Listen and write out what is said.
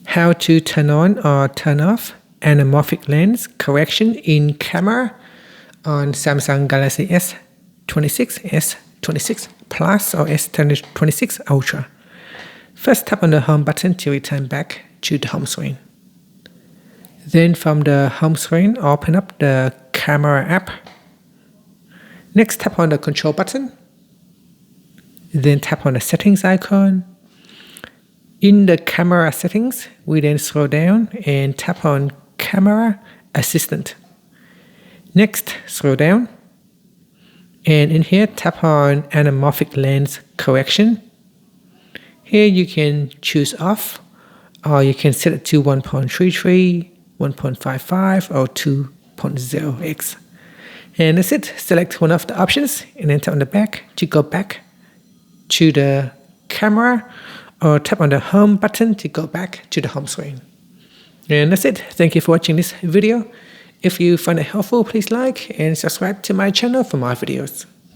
how to turn on or turn off anamorphic lens correction in camera on Samsung Galaxy S26, S26 Plus or S26 Ultra. First, tap on the home button to return back to the home screen. Then from the home screen, open up the camera app. Next, tap on the control button. Then tap on the settings icon. In the camera settings, we then scroll down and tap on Camera Assistant. Next, scroll down. And in here, tap on Anamorphic Lens Correction. Here you can choose off, or you can set it to 1.33, 1.55, or 2.0x. And that's it. Select one of the options and then tap on the back to go back to the camera, or tap on the home button to go back to the home screen. And that's it. Thank you for watching this video. If you find it helpful, please like and subscribe to my channel for more videos.